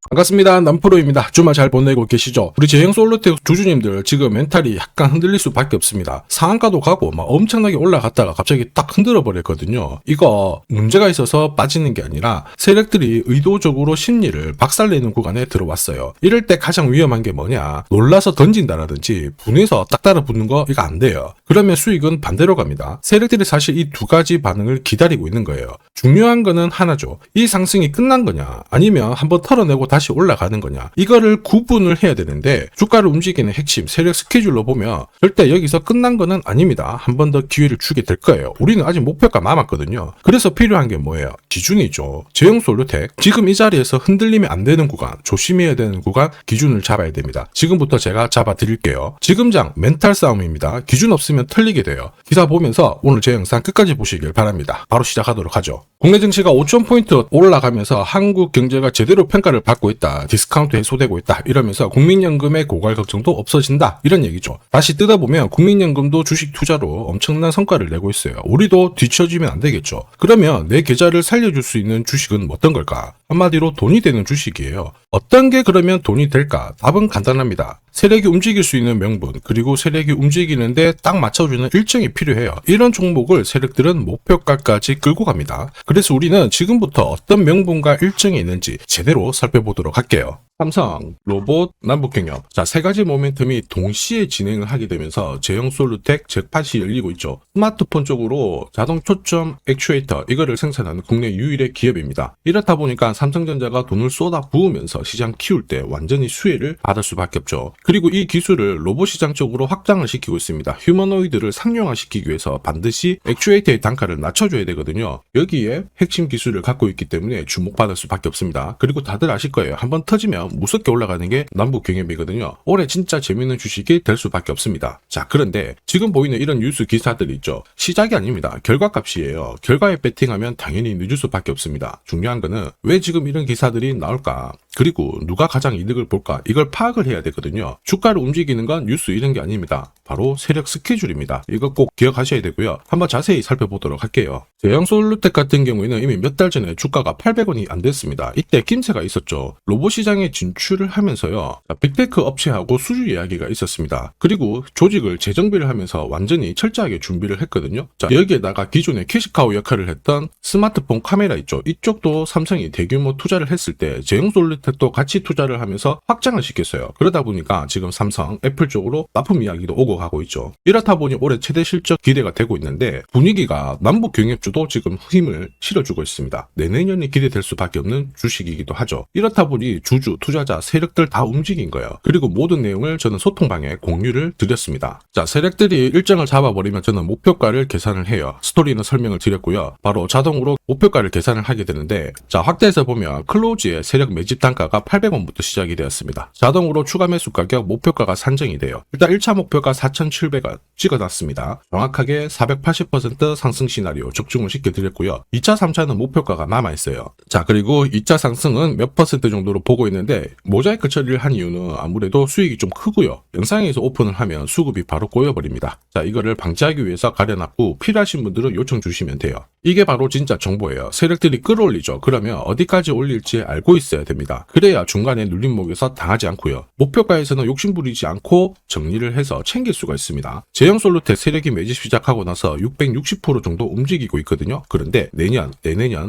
반갑습니다. 남프로입니다. 주말 잘 보내고 계시죠? 우리 제형 솔루텍 주주님들 지금 멘탈이 약간 흔들릴 수밖에 없습니다. 상한가도 가고 막 엄청나게 올라갔다가 갑자기 딱 흔들어 버렸거든요. 이거 문제가 있어서 빠지는 게 아니라 세력들이 의도적으로 심리를 박살내는 구간에 들어왔어요. 이럴 때 가장 위험한 게 뭐냐? 놀라서 던진다라든지 분해서 딱 따라붙는 거 이거 안 돼요. 그러면 수익은 반대로 갑니다. 세력들이 사실 이 두 가지 반응을 기다리고 있는 거예요. 중요한 거는 하나죠. 이 상승이 끝난 거냐 아니면 한번 털어내고 다시 올라가는 거냐, 이거를 구분을 해야 되는데 주가를 움직이는 핵심 세력 스케줄로 보면 절대 여기서 끝난 거는 아닙니다. 한 번 더 기회를 주게 될 거예요. 우리는 아직 목표가 남았거든요. 그래서 필요한 게 뭐예요? 기준이죠. 제형 솔루텍 지금 이 자리에서 흔들리면 안 되는 구간, 조심해야 되는 구간 기준을 잡아야 됩니다. 지금부터 제가 잡아 드릴게요. 지금장 멘탈 싸움입니다. 기준 없으면 틀리게 돼요. 기사 보면서 오늘 제 영상 끝까지 보시길 바랍니다. 바로 시작하도록 하죠. 국내 증시가 5,000포인트 올라가면서 한국 경제가 제대로 평가를 받고 있다, 디스카운트 해소되고 있다 이러면서 국민연금의 고갈 걱정도 없어진다 이런 얘기죠. 다시 뜯어보면 국민연금도 주식 투자로 엄청난 성과를 내고 있어요. 우리도 뒤처지면 안 되겠죠. 그러면 내 계좌를 살려줄 수 있는 주식은 어떤 걸까? 한마디로 돈이 되는 주식이에요. 어떤 게 그러면 돈이 될까? 답은 간단합니다. 세력이 움직일 수 있는 명분, 그리고 세력이 움직이는데 딱 맞춰주는 일정이 필요해요. 이런 종목을 세력들은 목표가까지 끌고 갑니다. 그래서 우리는 지금부터 어떤 명분과 일정이 있는지 제대로 살펴보도록 할게요. 삼성, 로봇, 남북경협. 자, 세 가지 모멘텀이 동시에 진행을 하게 되면서 제형 솔루텍 잭팟이 열리고 있죠. 스마트폰 쪽으로 자동 초점 액추에이터, 이거를 생산하는 국내 유일의 기업입니다. 이렇다 보니까 삼성전자가 돈을 쏟아 부으면서 시장 키울 때 완전히 수혜를 받을 수밖에 없죠. 그리고 이 기술을 로봇 시장 쪽으로 확장을 시키고 있습니다. 휴머노이드를 상용화시키기 위해서 반드시 액추에이터의 단가를 낮춰줘야 되거든요. 여기에 핵심 기술을 갖고 있기 때문에 주목받을 수밖에 없습니다. 그리고 다들 아실 거예요. 한번 터지면 무섭게 올라가는 게 남북경협이거든요. 올해 진짜 재밌는 주식이 될 수밖에 없습니다. 자, 그런데 지금 보이는 이런 뉴스 기사들이 있죠. 시작이 아닙니다. 결과값이에요. 결과에 배팅하면 당연히 늦을 수밖에 없습니다. 중요한 거는 왜 지금 이런 기사들이 나올까? 그리고 누가 가장 이득을 볼까? 이걸 파악을 해야 되거든요. 주가를 움직이는 건 뉴스 이런 게 아닙니다. 바로 세력 스케줄입니다. 이거 꼭 기억하셔야 되고요. 한번 자세히 살펴보도록 할게요. 제형 솔루텍 같은 경우에는 이미 몇 달 전에 주가가 800원이 안 됐습니다. 이때 김새가 있었죠. 로봇 시장에 진출을 하면서요, 빅테크 업체하고 수주 이야기가 있었습니다. 그리고 조직을 재정비를 하면서 완전히 철저하게 준비를 했거든요. 자, 여기에다가 기존의 캐시카우 역할을 했던 스마트폰 카메라 있죠. 이쪽도 삼성이 대규모 투자를 했을 때 제형 솔루텍도 같이 투자를 하면서 확장을 시켰어요. 그러다 보니까 지금 삼성, 애플 쪽으로 납품 이야기도 오고 가고 있죠. 이렇다 보니 올해 최대 실적 기대가 되고 있는데 분위기가 남북 경협주도 지금 힘을 실어주고 있습니다. 내년이 기대될 수밖에 없는 주식이기도 하죠. 이렇다 보니 주주, 투자자, 세력들 다 움직인 거예요. 그리고 모든 내용을 저는 소통방에 공유를 드렸습니다. 자, 세력들이 일정을 잡아버리면 저는 목표가를 계산을 해요. 스토리는 설명을 드렸고요. 바로 자동으로 목표가를 계산을 하게 되는데, 자, 확대해서 보면 클로즈의 세력 매집 단가가 800원부터 시작이 되었습니다. 자동으로 추가 매수 가격 목표가가 산정이 돼요. 일단 1차 목표가 4,700원 찍어놨습니다. 정확하게 480% 상승 시나리오 적중을 시켜드렸고요. 2차, 3차는 목표가가 남아있어요. 자, 그리고 2차 상승은 몇 퍼센트 정도로 보고 있는데 모자이크 처리를 한 이유는 아무래도 수익이 좀 크고요. 영상에서 오픈을 하면 수급이 바로 꼬여버립니다. 자, 이거를 방지하기 위해서 가려놨고 필요하신 분들은 요청 주시면 돼요. 이게 바로 진짜 정보예요. 세력들이 끌어올리죠. 그러면 어디까지 올릴지 알고 있어야 됩니다. 그래야 중간에 눌림목에서 당하지 않고요. 목표가에서는 욕심부리지 않고 정리를 해서 챙길 수가 있습니다. 제형 솔루텍 세력이 매집 시작하고 나서 660% 정도 움직이고 있거든요. 그런데 내년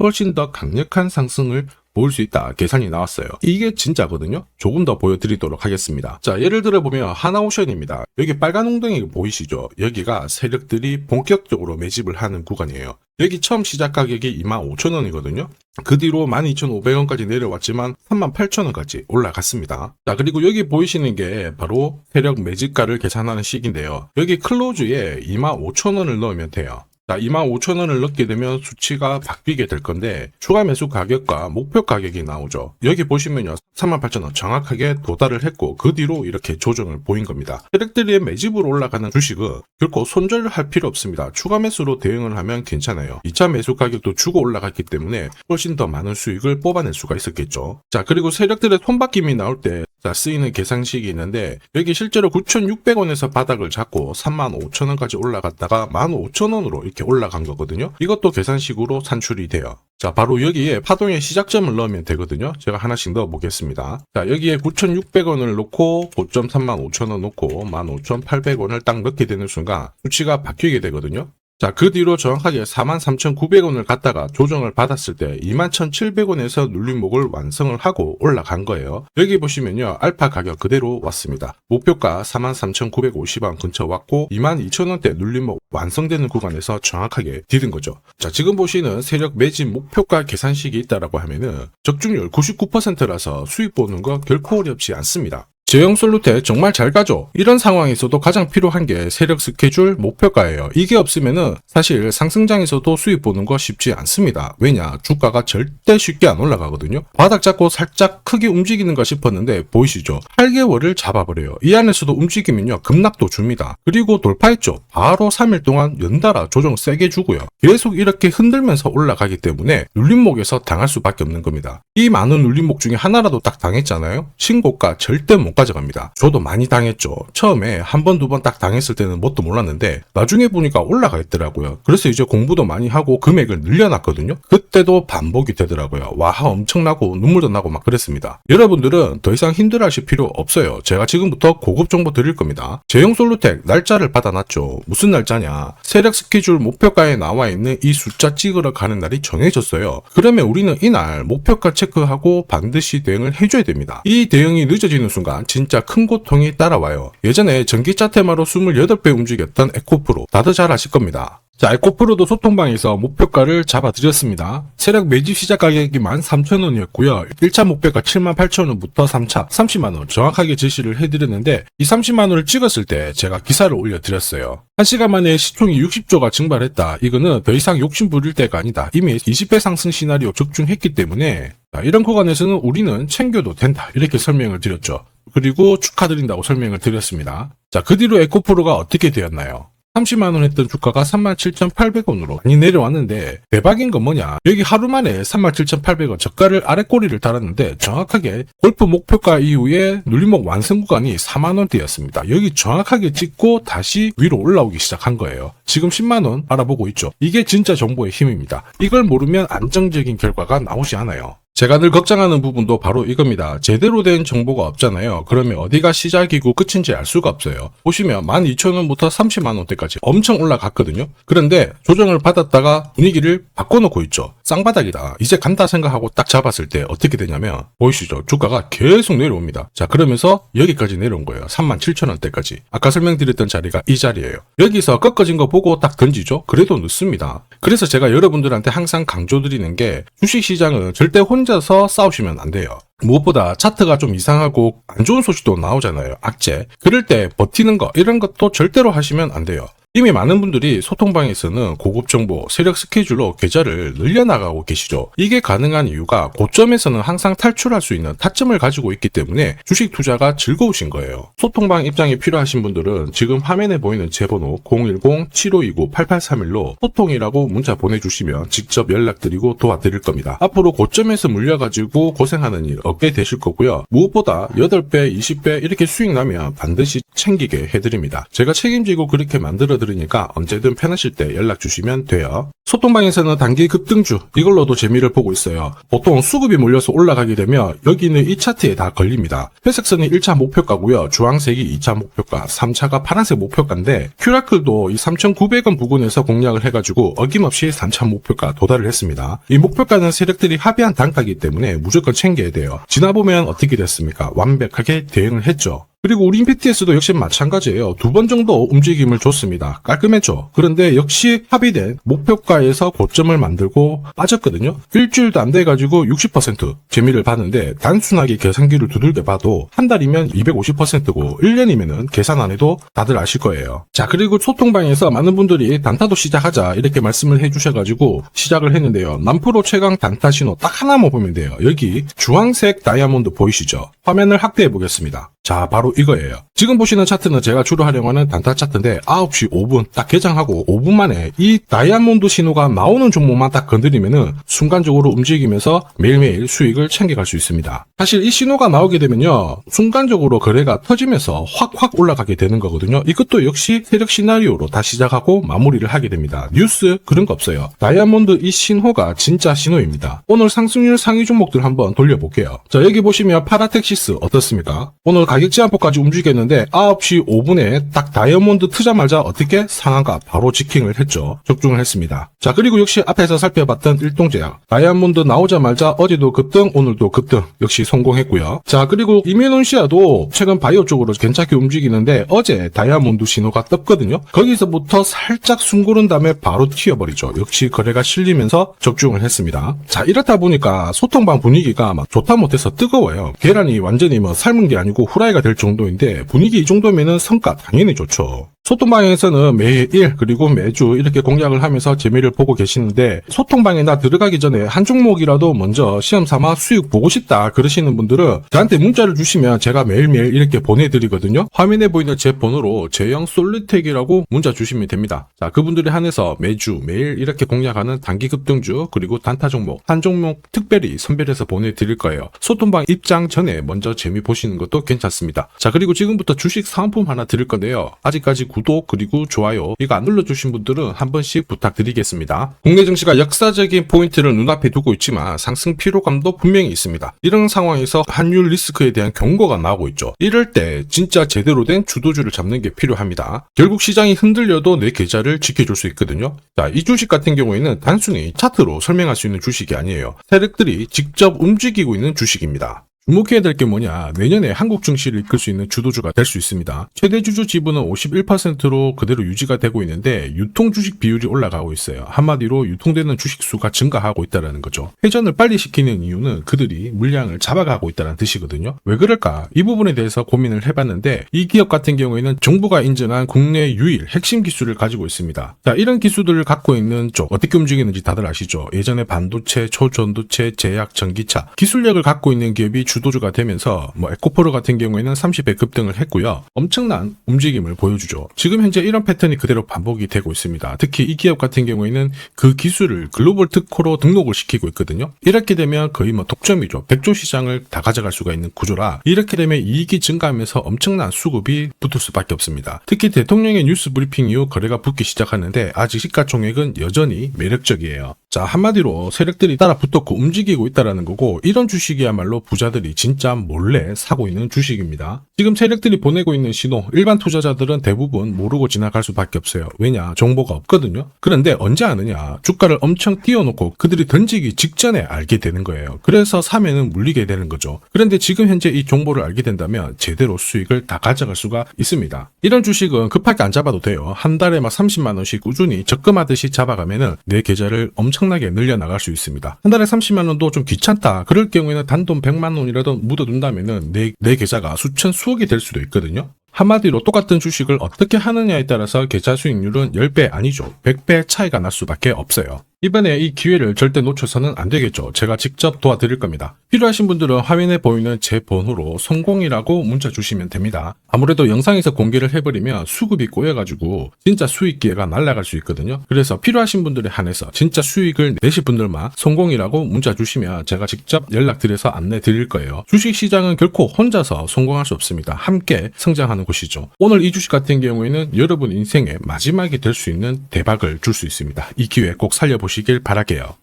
훨씬 더 강력한 상승을 보일 수 있다 계산이 나왔어요. 이게 진짜거든요. 조금 더 보여드리도록 하겠습니다. 자, 예를 들어 보면 하나오션입니다. 여기 빨간 웅덩이 보이시죠? 여기가 세력들이 본격적으로 매집을 하는 구간이에요. 여기 처음 시작 가격이 25,000원이거든요. 그 뒤로 12,500원까지 내려왔지만 38,000원까지 올라갔습니다. 자, 그리고 여기 보이시는 게 바로 세력 매집가를 계산하는 식인데요. 여기 클로즈에 25,000원을 넣으면 돼요. 자, 25,000원을 넣게 되면 수치가 바뀌게 될 건데 추가 매수 가격과 목표 가격이 나오죠. 여기 보시면요, 38,000원 정확하게 도달을 했고 그 뒤로 이렇게 조정을 보인 겁니다. 세력들이 매집으로 올라가는 주식은 결코 손절할 필요 없습니다. 추가 매수로 대응을 하면 괜찮아요. 2차 매수 가격도 주고 올라갔기 때문에 훨씬 더 많은 수익을 뽑아낼 수가 있었겠죠. 자, 그리고 세력들의 손바뀜이 나올 때 자, 쓰이는 계산식이 있는데 여기 실제로 9,600원에서 바닥을 잡고 35,000원까지 올라갔다가 15,000원으로 이렇게 올라간 거거든요. 이것도 계산식으로 산출이 돼요. 자, 바로 여기에 파동의 시작점을 넣으면 되거든요. 제가 하나씩 넣어 보겠습니다. 자, 여기에 9,600원을 놓고 고점 35,000원 놓고 15,800원을 딱 넣게 되는 순간 수치가 바뀌게 되거든요. 자, 그 뒤로 정확하게 43,900원을 갖다가 조정을 받았을 때 21,700원에서 눌림목을 완성을 하고 올라간 거예요. 여기 보시면요, 알파 가격 그대로 왔습니다. 목표가 43,950원 근처 왔고 22,000원대 눌림목 완성되는 구간에서 정확하게 디딘 거죠. 자, 지금 보시는 세력 매집 목표가 계산식이 있다라고 하면은 적중률 99%라서 수익 보는 거 결코 어렵지 않습니다. 제형 솔루텍 정말 잘 가죠. 이런 상황에서도 가장 필요한 게 세력 스케줄 목표가예요. 이게 없으면은 사실 상승장에서도 수익 보는 거 쉽지 않습니다. 왜냐? 주가가 절대 쉽게 안 올라가거든요. 바닥 잡고 살짝 크게 움직이는가 싶었는데 보이시죠? 8개월을 잡아버려요. 이 안에서도 움직이면요, 급락도 줍니다. 그리고 돌파했죠. 바로 3일 동안 연달아 조정 세게 주고요. 계속 이렇게 흔들면서 올라가기 때문에 눌림목에서 당할 수밖에 없는 겁니다. 이 많은 눌림목 중에 하나라도 딱 당했잖아요. 신고가 절대 못 가져갑니다. 저도 많이 당했죠. 처음에 한 번, 두 번 딱 당했을 때는 뭣도 몰랐는데 나중에 보니까 올라가 있더라고요. 그래서 이제 공부도 많이 하고 금액을 늘려놨거든요. 그때도 반복이 되더라고요. 와, 엄청나고 눈물도 나고 막 그랬습니다. 여러분들은 더 이상 힘들어하실 필요 없어요. 제가 지금부터 고급 정보 드릴 겁니다. 제형 솔루텍 날짜를 받아놨죠. 무슨 날짜냐? 세력 스케줄 목표가에 나와 있는 이 숫자 찍으러 가는 날이 정해졌어요. 그러면 우리는 이날 목표가 체크하고 반드시 대응을 해줘야 됩니다. 이 대응이 늦어지는 순간 진짜 큰 고통이 따라와요. 예전에 전기차 테마로 28배 움직였던 에코프로 다들 잘 아실 겁니다. 자, 에코프로도 소통방에서 목표가를 잡아드렸습니다. 세력 매집 시작 가격이 13,000원이었고요. 1차 목표가 78,000원부터 3차 30만원 정확하게 제시를 해드렸는데 이 30만원을 찍었을 때 제가 기사를 올려드렸어요. 1시간 만에 시총이 60조가 증발했다. 이거는 더 이상 욕심 부릴 때가 아니다. 이미 20배 상승 시나리오 적중했기 때문에 이런 구간에서는 우리는 챙겨도 된다. 이렇게 설명을 드렸죠. 그리고 축하드린다고 설명을 드렸습니다. 자, 그 뒤로 에코프로가 어떻게 되었나요? 30만원 했던 주가가 37,800원으로 많이 내려왔는데 대박인 건 뭐냐? 여기 하루 만에 37,800원 저가를 아래꼬리를 달았는데 정확하게 골프 목표가 이후에 눌림목 완성 구간이 4만원대였습니다. 여기 정확하게 찍고 다시 위로 올라오기 시작한 거예요. 지금 10만원 알아보고 있죠. 이게 진짜 정보의 힘입니다. 이걸 모르면 안정적인 결과가 나오지 않아요. 제가 늘 걱정하는 부분도 바로 이겁니다. 제대로 된 정보가 없잖아요. 그러면 어디가 시작이고 끝인지 알 수가 없어요. 보시면 12,000원부터 30만원대까지 엄청 올라갔거든요. 그런데 조정을 받았다가 분위기를 바꿔놓고 있죠. 쌍바닥이다. 이제 간다 생각하고 딱 잡았을 때 어떻게 되냐면 보이시죠? 주가가 계속 내려옵니다. 자, 그러면서 여기까지 내려온 거예요. 37,000원대까지. 아까 설명드렸던 자리가 이 자리예요. 여기서 꺾어진 거 보고 딱 던지죠? 그래도 늦습니다. 그래서 제가 여러분들한테 항상 강조드리는 게 주식시장은 절대 혼자서 싸우시면 안 돼요. 무엇보다 차트가 좀 이상하고 안 좋은 소식도 나오잖아요. 악재. 그럴 때 버티는 거 이런 것도 절대로 하시면 안 돼요. 이미 많은 분들이 소통방에서는 고급 정보, 세력 스케줄로 계좌를 늘려나가고 계시죠. 이게 가능한 이유가 고점에서는 항상 탈출할 수 있는 타점을 가지고 있기 때문에 주식 투자가 즐거우신 거예요. 소통방 입장이 필요하신 분들은 지금 화면에 보이는 제 번호 010-7529-8831로 소통이라고 문자 보내주시면 직접 연락드리고 도와드릴 겁니다. 앞으로 고점에서 물려가지고 고생하는 일 없게 되실 거고요. 무엇보다 8배, 20배 이렇게 수익 나면 반드시 챙기게 해드립니다. 제가 책임지고 그렇게 만들어드리니까 언제든 편하실 때 연락 주시면 돼요. 소통방에서는 단기 급등주 이걸로도 재미를 보고 있어요. 보통 수급이 몰려서 올라가게 되면 여기는 이 차트에 다 걸립니다. 회색선이 1차 목표가고요. 주황색이 2차 목표가, 3차가 파란색 목표가인데 큐라클도 이 3,900원 부근에서 공략을 해가지고 어김없이 3차 목표가 도달을 했습니다. 이 목표가는 세력들이 합의한 단가이기 때문에 무조건 챙겨야 돼요. 지나보면 어떻게 됐습니까? 완벽하게 대응을 했죠. 그리고 우리 임팩트에서도 역시 마찬가지예요. 2번 정도 움직임을 줬습니다. 깔끔했죠. 그런데 역시 합의된 목표가에서 고점을 만들고 빠졌거든요. 일주일도 안 돼가지고 60% 재미를 봤는데 단순하게 계산기를 두들겨 봐도 한 달이면 250%고 1년이면은 계산 안 해도 다들 아실 거예요. 자, 그리고 소통방에서 많은 분들이 단타도 시작하자 이렇게 말씀을 해주셔가지고 시작을 했는데요. 남프로 최강 단타 신호 딱 하나만 보면 돼요. 여기 주황색 다이아몬드 보이시죠? 화면을 확대해 보겠습니다. 자, 바로 이거예요. 지금 보시는 차트는 제가 주로 활용하는 단타 차트인데 9시 5분 딱 개장하고 5분 만에 이 다이아몬드 신호가 나오는 종목만 딱 건드리면은 순간적으로 움직이면서 매일매일 수익을 챙겨갈 수 있습니다. 사실 이 신호가 나오게 되면요, 순간적으로 거래가 터지면서 확 올라가게 되는 거거든요. 이것도 역시 세력 시나리오로 다 시작하고 마무리를 하게 됩니다. 뉴스 그런 거 없어요. 다이아몬드 이 신호가 진짜 신호입니다. 오늘 상승률 상위 종목들 한번 돌려볼게요. 자, 여기 보시면 파라텍시스 어떻습니까? 오늘 가격 제한폭까지 움직였는데 9시 5분에 딱 다이아몬드 트자마자 어떻게 상한가 바로 지킹을 했죠. 적중을 했습니다. 자, 그리고 역시 앞에서 살펴봤던 일동제약 다이아몬드 나오자마자 어제도 급등 오늘도 급등 역시 성공했고요. 자, 그리고 이뮤논시아도 최근 바이오 쪽으로 괜찮게 움직이는데 어제 다이아몬드 신호가 떴거든요. 거기서부터 살짝 숨고른 다음에 바로 튀어버리죠. 역시 거래가 실리면서 적중을 했습니다. 자, 이렇다 보니까 소통방 분위기가 막 좋다 못해서 뜨거워요. 계란이 완전히 뭐 삶은 게 아니고 후라이가 될 정도인데 분위기 이 정도면은 성과 당연히 좋죠. 소통방에서는 매일 그리고 매주 이렇게 공략을 하면서 재미를 보고 계시는데 소통방에 나 들어가기 전에 한 종목이라도 먼저 시험 삼아 수익 보고 싶다 그러시는 분들은 저한테 문자를 주시면 제가 매일매일 이렇게 보내드리거든요. 화면에 보이는 제 번호로 제형 솔루텍이라고 문자 주시면 됩니다. 자, 그분들에 한해서 매주 매일 이렇게 공략하는 단기 급등주 그리고 단타 종목 한 종목 특별히 선별해서 보내드릴 거예요. 소통방 입장 전에 먼저 재미 보시는 것도 괜찮습니다. 자, 그리고 지금부터 주식 사은품 하나 드릴 건데요. 아직까지 구독 그리고 좋아요 이거 안 눌러주신 분들은 한 번씩 부탁드리겠습니다. 국내 증시가 역사적인 포인트를 눈앞에 두고 있지만 상승 피로감도 분명히 있습니다. 이런 상황에서 환율 리스크에 대한 경고가 나오고 있죠. 이럴 때 진짜 제대로 된 주도주를 잡는 게 필요합니다. 결국 시장이 흔들려도 내 계좌를 지켜줄 수 있거든요. 자, 이 주식 같은 경우에는 단순히 차트로 설명할 수 있는 주식이 아니에요. 세력들이 직접 움직이고 있는 주식입니다. 주목해야 될 게 뭐냐, 내년에 한국 증시를 이끌 수 있는 주도주가 될 수 있습니다. 최대 주주 지분은 51%로 그대로 유지가 되고 있는데 유통 주식 비율이 올라가고 있어요. 한마디로 유통되는 주식 수가 증가하고 있다는 거죠. 회전을 빨리 시키는 이유는 그들이 물량을 잡아가고 있다는 뜻이거든요. 왜 그럴까? 이 부분에 대해서 고민을 해봤는데 이 기업 같은 경우에는 정부가 인정한 국내 유일 핵심 기술을 가지고 있습니다. 자, 이런 기술들을 갖고 있는 쪽 어떻게 움직이는지 다들 아시죠? 예전에 반도체, 초전도체, 제약, 전기차 기술력을 갖고 있는 기업이 주도주가 되면서 에코프로 같은 경우에는 30배 급등을 했고요. 엄청난 움직임을 보여주죠. 지금 현재 이런 패턴이 그대로 반복이 되고 있습니다. 특히 이 기업 같은 경우에는 그 기술을 글로벌 특허로 등록을 시키고 있거든요. 이렇게 되면 거의 독점이죠. 100조 시장을 다 가져갈 수가 있는 구조라 이렇게 되면 이익이 증가하면서 엄청난 수급이 붙을 수밖에 없습니다. 특히 대통령의 뉴스 브리핑 이후 거래가 붙기 시작하는데 아직 시가총액은 여전히 매력적이에요. 자, 한마디로 세력들이 따라 붙었고 움직이고 있다는 거고 이런 주식이야말로 부자들이 진짜 몰래 사고 있는 주식입니다. 지금 세력들이 보내고 있는 신호 일반 투자자들은 대부분 모르고 지나갈 수밖에 없어요. 왜냐? 정보가 없거든요. 그런데 언제 아느냐? 주가를 엄청 띄워놓고 그들이 던지기 직전에 알게 되는 거예요. 그래서 사면은 물리게 되는 거죠. 그런데 지금 현재 이 정보를 알게 된다면 제대로 수익을 다 가져갈 수가 있습니다. 이런 주식은 급하게 안 잡아도 돼요. 한 달에 30만 원씩 꾸준히 적금하듯이 잡아가면은 내 계좌를 엄청나게 늘려나갈 수 있습니다. 한 달에 30만 원도 좀 귀찮다. 그럴 경우에는 단돈 100만 원이라도 묻어둔다면은 내 계좌가 수천 수억이 될 수도 있거든요. 한마디로 똑같은 주식을 어떻게 하느냐에 따라서 계좌 수익률은 10배 아니죠. 100배 차이가 날 수밖에 없어요. 이번에 이 기회를 절대 놓쳐서는 안 되겠죠. 제가 직접 도와드릴 겁니다. 필요하신 분들은 화면에 보이는 제 번호로 성공이라고 문자 주시면 됩니다. 아무래도 영상에서 공개를 해버리면 수급이 꼬여가지고 진짜 수익 기회가 날아갈 수 있거든요. 그래서 필요하신 분들에 한해서 진짜 수익을 내실 분들만 성공이라고 문자 주시면 제가 직접 연락드려서 안내 드릴 거예요. 주식시장은 결코 혼자서 성공할 수 없습니다. 함께 성장하는 곳이죠. 오늘 이 주식 같은 경우에는 여러분 인생의 마지막이 될 수 있는 대박을 줄 수 있습니다. 이 기회 꼭 살려보시길 바랄게요.